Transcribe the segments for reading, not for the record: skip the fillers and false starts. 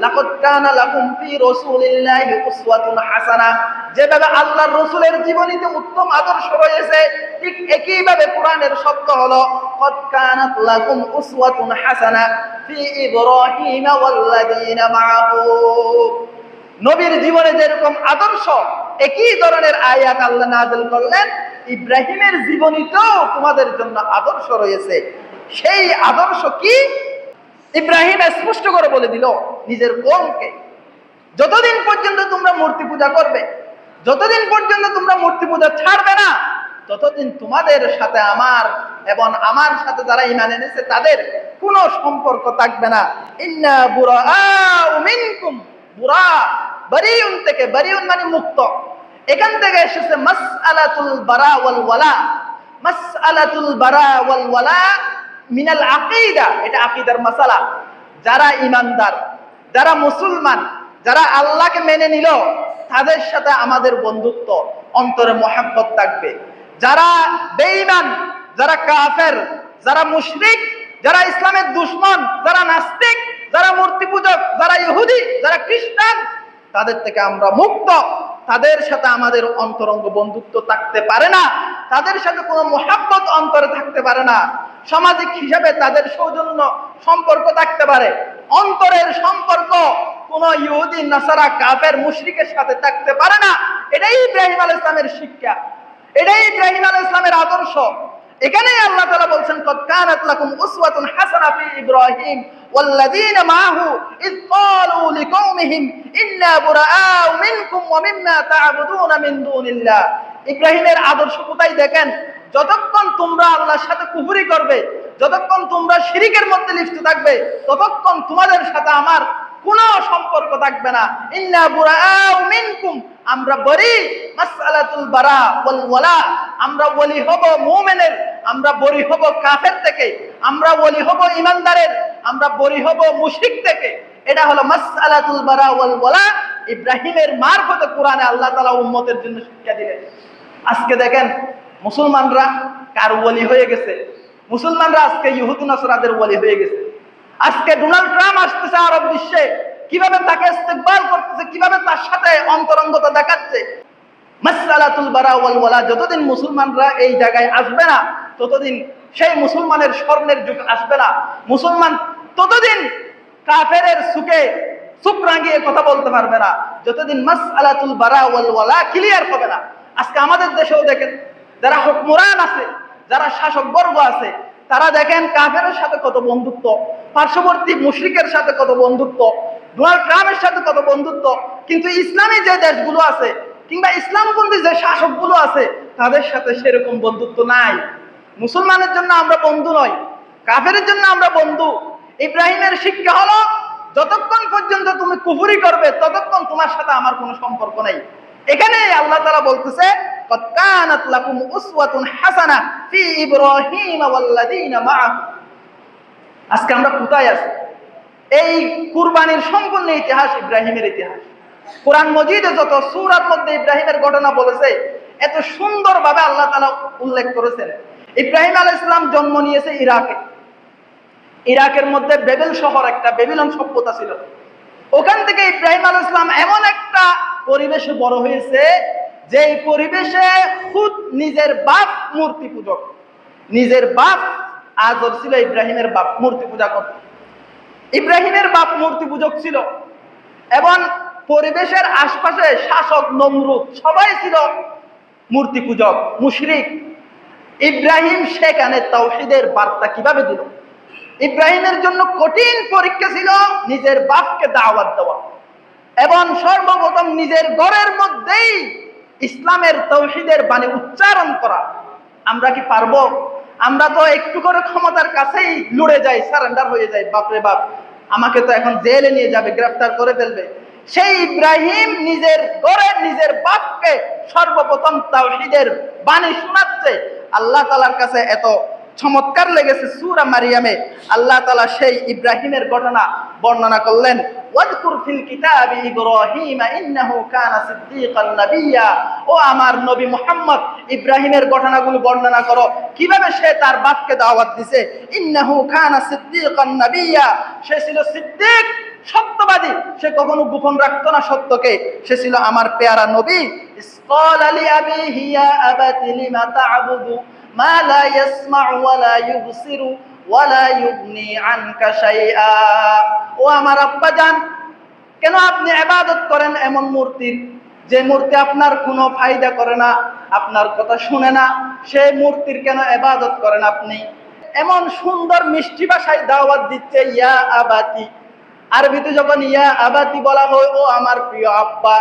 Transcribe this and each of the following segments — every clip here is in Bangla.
লাকাদ কানা লাকুম ফি রাসূলিল্লাহি উসওয়াতুন হাসানাহ, যেভাবে আল্লাহর রাসূলের জীবনীতে উত্তম আদর্শ রয়েছে, ঠিক একইভাবে কোরআনের শব্দ হলো ক্বাদ কানাত লাকুম উসওয়াতুন হাসানাহ ফি ইব্রাহিম ওয়াল্লাযীনা মাআহু। নবীর জীবনে যেরকম আদর্শ, একই ধরনের আয়াত আল্লাহ নাযিল করলেন ইব্রাহিমের জীবনীতেও তোমাদের জন্য আদর্শ রয়েছে। সেই আদর্শ কি? ইব্রাহিম স্পষ্ট করে বলে দিল নিজের কওমকে, যতদিন পর্যন্ত তোমরা মূর্তি পূজা করবে, যতদিন পর্যন্ত তোমরা মূর্তি পূজা ছাড়বে না, ততদিন তোমাদের সাথে আমার এবং আমার সাথে যারা ঈমান এনেছে তাদের কোনো সম্পর্ক থাকবে না। ইন্না বুরাআউ মিনকুম, বুরা বারিউন থেকে, বারিউন মানে মুক্ত, এখান থেকে এসেছে মাসআলাতুল বারা ওয়াল ওয়ালা। মাসআলাতুল বারা ওয়াল ওয়ালা মিনাল আকীদা, এটা আকীদার মাসালা। যারা ঈমানদার, যারা মুসলমান, যারা আল্লাহকে মেনে নিল, তাদের সাথে আমাদের বন্ধুত্ব, অন্তরে মহব্বত থাকবে। যারা বেঈমান, যারা কাফের, যারা মুশরিক, যারা ইসলামের দুশমন, যারা নাস্তিক, যারা মূর্তি পূজক, যারা ইহুদি, যারা খ্রিস্টান, তাদের থেকে আমরা মুক্ত। তাদের সাথে আমাদের অন্তরঙ্গ বন্ধুত্ব থাকতে পারে না, তাদের সাথে কোনো মহব্বত অন্তরে থাকতে পারে না। সামাজিক হিসাবে তাদের সৌজন্য সম্পর্ক থাকতে পারে, অন্তরের সম্পর্ক কোন ইহুদি, নাসারা, কাফের, মুশরিকের সাথে থাকতে পারে না। এটাই ইব্রাহিম আলাইহিস সালামের শিক্ষা, এটাই ইব্রাহিম আলাইহিস সালামের আদর্শ। এখানেই আল্লাহ তাআলা বলছেন ক্বাদ কানাত লাকুম উসওয়াতুন হাসানাহ ফি ইব্রাহিম ওয়াল্লাযীনা মাআহু ইয ক্বালু লিকওমিহিম ইন্না বুরাআউ মিনকুম ওয়া মিম্মা তা'বুদুনা মিন দুনিল্লাহ। ইব্রাহিমের আদর্শ কোথায় দেখেন? যতক্ষণ তোমরা আল্লাহর সাথে কুফরি করবে, যতক্ষণ তোমরা শিরকের মধ্যে লিপ্ত থাকবে, ততক্ষণ তোমাদের সাথে আমার কোনো সম্পর্ক থাকবে না। ইন্না বুরাআউ মিনকুম, আমরা বরি। মাসআলাতুল বারা ওয়াল ওয়ালা, আমরা ওলি হব মুমিনের, আমরা বরি হব কাফের থেকে, আমরা ওলি হব ঈমানদারের, আমরা বরি হব মুশরিক থেকে। এটা হলো মাসআলাতুল বারা ওয়াল ওয়ালা। ইব্রাহিমের মারফতে কোরআনে আল্লাহ তাআলা উম্মতের জন্য শিক্ষা দিলেন। আজকে দেখেন মুসলমানরা কার ওলি হয়ে গেছে, মুসলমানরা আজকে ইহুদি নাসারাদের ওলি হয়ে গেছে। আজকে ডোনাল্ড ট্রাম্প আসতেছে আরব বিশ্বে, কিভাবে তাকে ইস্তেকবাল করতেছে, কিভাবে তার সাথে অন্তরঙ্গতা দেখাচ্ছে। মাসআলাতুল বারা ওয়াল ওয়ালা, যতদিন মুসলমানরা এই জায়গায় আসবে না, ততদিন সেই মুসলমানের স্বর্ণের যুগ আসবে না। মুসলমান ততদিন কাফেরের সুকে চুপ রাঙিয়ে কথা বলতে পারবে না, যতদিন মাসআলাতুল বারা ওয়াল ওয়ালা ক্লিয়ার হবে না। আজকে আমাদের দেশেও দেখেন যারা হুকমরান আছে, যারা শাসক বর্গ আছে, তারা দেখেন কাফেরের সাথে কত বন্ধুত্ব, পার্শ্ববর্তী মুশরিকের সাথে কত বন্ধুত্ব, ডোনাল্ড ট্রাম্পের সাথে কত বন্ধুত্ব। কিন্তু ইসলামী যে দেশগুলো আছে কিংবা ইসলামপন্থী যে শাসকগুলো আছে, তাদের সাথে সেরকম বন্ধুত্ব নাই। মুসলমানের জন্য আমরা বন্ধু নই, কাফেরের জন্য আমরা বন্ধু। ইব্রাহিমের শিক্ষা হলো যতক্ষণ পর্যন্ত তুমি কুফরি করবে, ততক্ষণ তোমার সাথে আমার কোনো সম্পর্ক নাই। এখানে আল্লাহ তাআলা বলতেছে ক্বাদ কানাত লাকুম উসওয়াতুন হাসানাহ ফি ইব্রাহিম ওয়াল্লাযীনা মাআহু। আজকে আমরা কোথায় আছি? এই কুরবানির সম্পূর্ণ ইতিহাস ইব্রাহিমের ইতিহাস। কোরআন মজিদে যত সূরার মধ্যে ইব্রাহিমের ঘটনা বলেছে, এত সুন্দরভাবে আল্লাহ তাআলা উল্লেখ করেছেন। ইব্রাহিম আলাইহিস সালাম জন্ম নিয়েছে ইরাকে। ইরাকের মধ্যে বেবেল শহর, একটা বেবিলন সভ্যতা ছিল। ওখান থেকে ইব্রাহিম আলাইহিস সালাম এমন একটা পরিবেশে বড় হয়েছে, যে পরিবেশে খুদ নিজের বাপ মূর্তি পূজক, নিজের বাপ আজর ছিল ইব্রাহিমের বাপ, মূর্তি পূজা করত। ইব্রাহিমের বাপ মূর্তি পূজক ছিল এবং পরিবেশের আশপাশে শাসক নমরুদ সবাই ছিল মূর্তি পূজক, মুশরিক। ইব্রাহিম সেখানে তাওহীদের বার্তা কিভাবে দিল? ইব্রাহিমের জন্য কঠিন পরীক্ষা ছিল নিজের বাপকে দাওয়াত দেওয়া এবং সর্বপ্রথম নিজের ঘরের মধ্যেই ইসলামের তাওহীদের বাণী উচ্চারণ করা। আমরা কি পারবো? আমরা তো একটু করে ক্ষমতার কাছেই লড়ে যাই, সারেন্ডার হয়ে যাই। বাপরে বাপ, আমাকে তো এখন জেলে নিয়ে যাবে, গ্রেফতার করে ফেলবে। সেই ইব্রাহিম নিজের ঘরের নিজের বাপকে সর্বপ্রথম তাওহীদের বাণী শোনাচ্ছে। আল্লাহ তাআলার কাছে এত চমৎকার লেগেছে সূরা মারিয়ামে আল্লাহ তাআলা সেই ইব্রাহিমের ঘটনা বর্ণনা করলেন। ওয়াজকুর ফিল কিতাবি ইব্রাহিম ইন্নাহু কানা সিদ্দীকান নাবিয়্যা। ও আমার নবী মুহাম্মদ, ইব্রাহিমের ঘটনাগুলো বর্ণনা করো, কিভাবে সে তার বাপকে দাওয়াত দিয়েছে। ইন্নাহু কানা সিদ্দীকান নাবিয়্যা, সে ছিল সিদ্দিক, সত্যবাদী, সে কখনো গোপন রাখতো না সত্যকে, সে ছিল আমার পেয়ারা নবী। ইসকালা লিআবিহি ইয়া আবাতি লিমা তা'বুদু মা লা ইয়াসমা'ু ওয়া লা ইউবসিরু ওয়া লা ইউগনি আনকা শাইআ। ও আমার আব্বা জান, কেন আপনি ইবাদত করেন এমন মূর্তির, যে মূর্তি আপনার কোনো ফায়দা করে না, আপনার কথা শুনে না, সেই মূর্তির কেন ইবাদত করেন আপনি? এমন সুন্দর মিষ্টি ভাষায় দাওয়াত দিচ্ছে, ইয়া আবাতি। আরবিতে যখন ইয়া আবাতি বলা হয়, ও আমার প্রিয় আব্বা,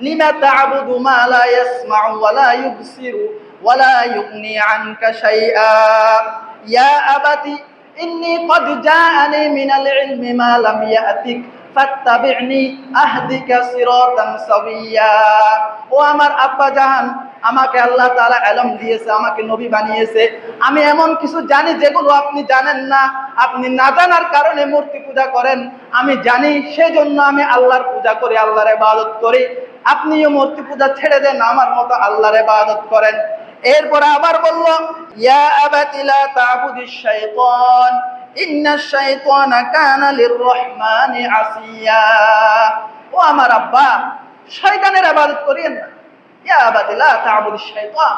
লিমা তা'বুদু মা লা ইয়াসমা'ু ওয়া লা ইউবসিরু ওয়া লা ইউগনি আনকা শাইআ। ইয়া আবাতি ইন্নী ক্বাদ জাআনি মিনাল ইলমি মা লাম ইয়াতিক ফাত্তাবি'নি আহদিকা সিরাতান সাবিয়্যা। ও আমার আব্বা জান, আমাকে আল্লাহ তাআলা ইলম দিয়েছে, আমাকে নবী বানিয়েছে, আমি এমন কিছু জানি যেগুলো আপনি জানেন না। আপনি না জানার কারণে মূর্তি পূজা করেন, আমি জানি, সেজন্য আমি আল্লাহর পূজা করি, আল্লাহর ইবাদত করি। আপনিও মূর্তি পূজা ছেড়ে দেন, আমার মতো আল্লাহর ইবাদত করেন। এরপরে আবার বলল, ইয়া আবাতি লা তা'বুদিশ শাইতান ইন্নাশ শাইতানা কানা লির-রহমানি আসিয়া। ও আমার আব্বা, শয়তানের ইবাদত করিয়েন না। ইয়া আবাতি লা তা'বুদিশ শাইতান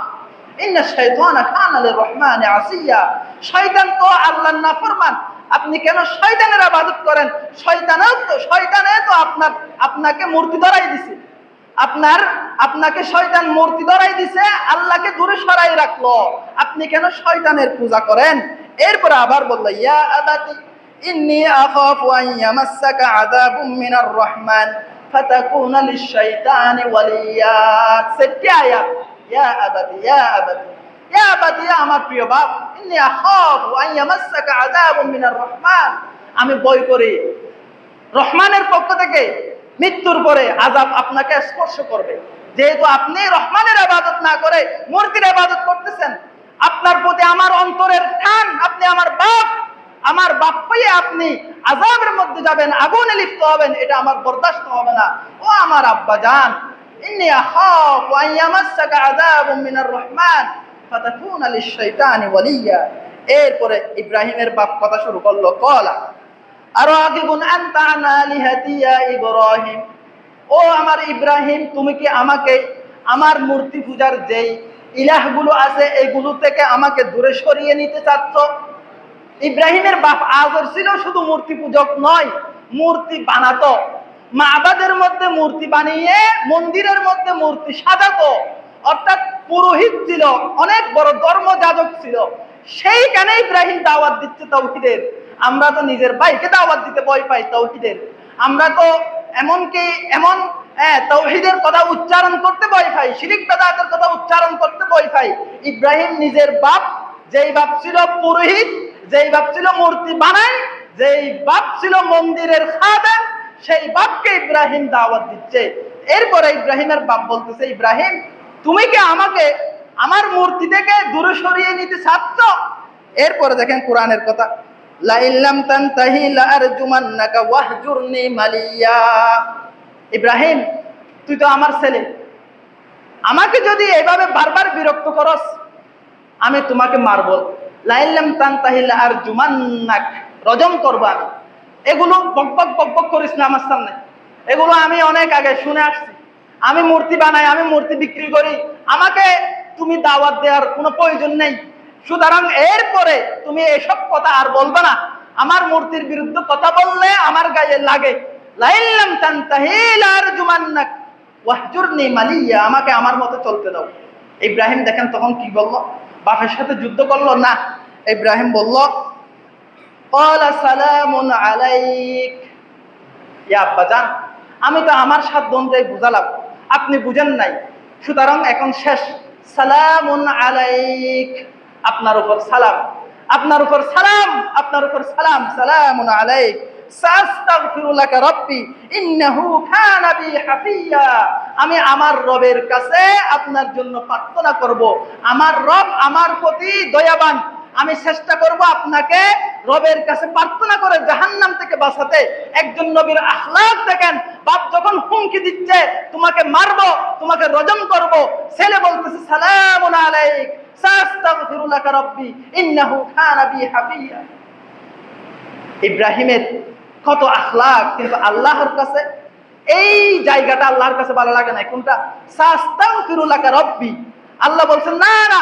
ইন্নাশ শাইতানা কানা লির-রহমানি আসিয়া। শয়তান তো আল্লাহর নাফরমান, আপনি কেন শয়তানের ইবাদত করেন? শয়তানে তো আপনাকে মূর্তি ধরাই দিছে, আপনাকে শয়তান মূর্তি ধরাই দিছে, আল্লাহকে দূরে সরাই রাখলো, আপনি কেন শয়তানের পূজা করেন? এরপর আবার বলল, ইয়া আবাতি ইন্নী আখাফু আন ইয়ামাসসাকা আযাবুম মিনার রহমান ফাতাকুনা লিশ-শাইতানি ওয়ালিয়্যা। সেটি আয়াত, ইয়া আবাতি ইয়া আবাতি ইয়া আবাতি, আমার প্রিয় বাপ, ইন্নী আখাফু আন ইয়ামাসসাকা আযাবুম মিনার রহমান, আমি ভয় করি রহমানের পক্ষ থেকে মৃত্যুর পরে আযাব আপনাকে স্পর্শ করবে। যেহেতু আপনি রহমানের ইবাদত না করে মূর্তির ইবাদত করতেছেন, আপনার প্রতি আমার অন্তরের টান, আপনি আমার বাপ হয়ে আপনি আযাবের মধ্যে যাবেন, আগুনে লিপ্ত হবেন, এটা আমার বরদাস্ত হবে না। ও আমার আব্বা জান, ইন্নী আখাফু আন ইয়ামাসসাকা আযাবুম মিনার রহমান ফাতাকুনা লিশ-শাইতানি ওয়ালিয়্যা। এরপরে ইব্রাহিমের বাপ কথা শুরু করলো, কলা আরাগিবুন আনতা আন আলিহাতি ইয়া ইব্রাহিম। ও আমার ইব্রাহিম, তুমি কি আমাকে আমার মূর্তি পূজার যেই ইলাহগুলো আছে এগুলো থেকে আমাকে দূরে সরিয়ে নিতে চাচ্ছ? ইব্রাহিমের বাপ আজর ছিল শুধু মূর্তি পূজক নয়, মূর্তি বানাতো, মাবাদের মধ্যে মূর্তি বানিয়ে মন্দিরের মধ্যে মূর্তি সাজাতো, অর্থাৎ পুরোহিত ছিল, অনেক বড় ধর্মযাজক ছিল। সেইখানে ইব্রাহিম দাওয়াত দিচ্ছে তাওহীদের। আমরা তো নিজের ভাইকে দাওয়াত দিতে ভয় পাই তাওহীদের, আমরা তো এমনকি তাওহীদের কথা উচ্চারণ করতে ভয় পাই, শিরক বিদআতের কথা উচ্চারণ করতে ভয় পাই। ইব্রাহিম নিজের বাপ, যেই বাপ ছিল পুরোহিত, যেই বাপ ছিল মূর্তি বানায়, যেই বাপ ছিল মন্দিরের খাদেম, সেই বাপকে ইব্রাহিম দাওয়াত দিচ্ছে। এরপরে ইব্রাহিমের বাপ বলতেছে, ইব্রাহিম, তুমি কি আমাকে আমার মূর্তি থেকে দূরে সরিয়ে নিতে চাচ্ছ? এরপরে দেখেন কোরআনের কথা, লা ইল্লাম তানতাহি লা আরজুমান্নাকা ওয়াহজুরনি মালিয়া। ইব্রাহিম, তুই তো আমার ছেলে, আমাকে যদি এভাবে বারবার বিরক্ত করস, আমি তোমাকে মারব। লা ইল্লাম তানতাহি লা আরজুমান্নাক, রজম করব আমি। এগুলো বকবক করিস না আমার সামনে, এগুলো আমি অনেক আগে শুনে আসছি। আমি মূর্তি বানাই, আমি মূর্তি বিক্রি করি, আমাকে তুমি দাওয়াত দেওয়ার কোনো প্রয়োজন নেই। সুতরাং এরপরে তুমি এসব কথা আর বলবে না, আমার মূর্তির বিরুদ্ধে কথা বললে আমার গায়ে লাগে। লা ইল্লাম তানতাহি লা আরজুমান্নাক ওয়াহজুরনি মালিয়া, আমাকে আমার মতো চলতে দাও। ইব্রাহিম দেখেন তখন কি বলল, বাপের সাথে যুদ্ধ করলো না। ইব্রাহিম বলল, ক্বালা সালামুন আলাইক। ইয়া আব্বা জান, আমি তো আমার সাধ্য অনুযায়ী বুঝালাম, আপনি বুঝেন নাই, সুতরাং এখন শেষ। সালামুন আলাইক, আপনার উপর সালাম, আপনার উপর সালাম, আপনার উপর সালাম। সালামুন আলাইক সাস্তাগফিরু লাকা রাব্বি ইন্নাহু কানা বি হাফিয়া। আমি আমার রবের কাছে আপনার জন্য প্রার্থনা করব। আমার রব আমার প্রতি দয়াবান, আমি চেষ্টা করব আপনাকে রবের কাছে প্রার্থনা করে জাহান্নাম থেকে বাঁচাতে। একজন নবীর আখলাক দেখেন, বাপ যখন হুমকি দিচ্ছে তোমাকে মারবো, তোমাকে রজম করব, ছেলে বলতেছে সালামুন আলাইক সাস্তাগফিরু লাকা রাব্বি ইন্নাহু কানা বি হাফিয়া। ইব্রাহিমের কত আখলাক, কিন্তু আল্লাহর কাছে এই জায়গাটা আল্লাহর কাছে ভালো লাগে না। কোনটা? সাস্তাগফিরু লাকা রাব্বি। আল্লাহ বলছেন না না,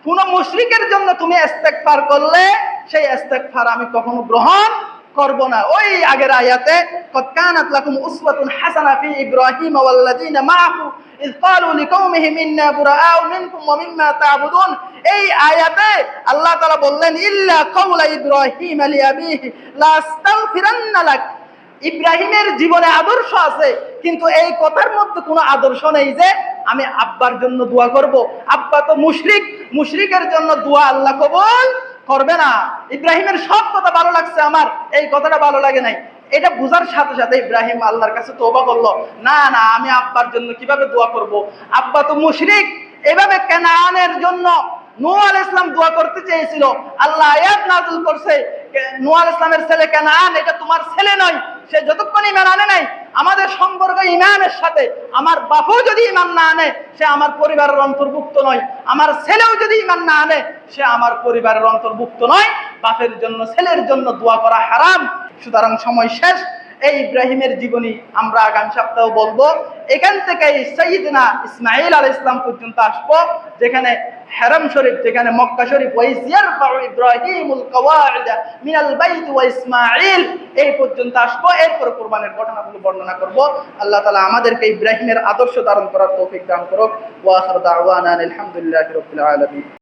কোন মুশরিকের জন্য তুমি ইস্তেগফার করলে সেই ইস্তেগফার আমি কখনো গ্রহণ করব না। ওই আগের আয়াতে কদ কানাত লাকুম উসওয়াতুন হাসানা ফি ইব্রাহিম ওয়াল্লাযিনা মাআহু ইয ক্বালু লিকাওমিহিম ইন্না বুরাআউ মিনকুম ওয়া মিম্মা তা'বুদুন, এই আয়াতে আল্লাহ তাআলা বললেন ইল্লা কাওলা ইব্রাহিম লিআবিহি লা আস্তাগফিরান্না লাক। ইব্রাহিমের জীবনে আদর্শ আছে, কিন্তু এই কথার মধ্যে কোনো আদর্শ নেই যে আমি আব্বার জন্য দোয়া করব। আব্বা তো মুশরিক, মুশরিকের জন্য দোয়া আল্লাহ কবুল করবে না। ইব্রাহিমের সব কথা ভালো লাগছে, আমার এই কথাটা ভালো লাগে নাই। এটা বুঝার সাথে সাথে ইব্রাহিম আল্লাহর কাছে তওবা করলো, না না আমি আব্বার জন্য কিভাবে দোয়া করব, আব্বা তো মুশরিক। এভাবে কানানের জন্য নূহ আলাইহিস সালাম দোয়া করতে চেয়েছিল, আল্লাহ আয়াত নাযিল করছে নূহ আলাইহিস সালামের ছেলে কানান এটা তোমার ছেলে নয়। সে যতক্ষণ ঈমান আনে নাই, আমাদের সম্পর্ক ঈমানের সাথে, আমার বাপও যদি ঈমান না আনে সে আমার পরিবারের অন্তর্ভুক্ত নয়, আমার ছেলেও যদি ঈমান না আনে সে আমার পরিবারের অন্তর্ভুক্ত নয়। বাপের জন্য ছেলের জন্য দোয়া করা হারাম। সুতরাং সময় শেষ। এই ইব্রাহিমের জীবনী আমরা আগামী সপ্তাহে বলবো। এখান থেকে সাইয়্যিদনা ইসমাঈল আলাইহিস সালাম পর্যন্ত আসবো, যেখানে হারাম শরীফ, যেখানে মক্কা শরীফ, ওয়াইস ইয়ারফাউ ইব্রাহিমুল কওয়াইদা মিনাল বাইত ওয়া ইসমাঈল, এই পর্যন্ত আসবো। এরপর কুরবানির ঘটনাগুলো বর্ণনা করব। আল্লাহ তাআলা আমাদেরকে ইব্রাহিমের আদর্শ ধারণ করার তৌফিক দান করুক। ওয়া আখিরু দাওয়ানা আলহামদুলিল্লাহি রাব্বিল আলামিন।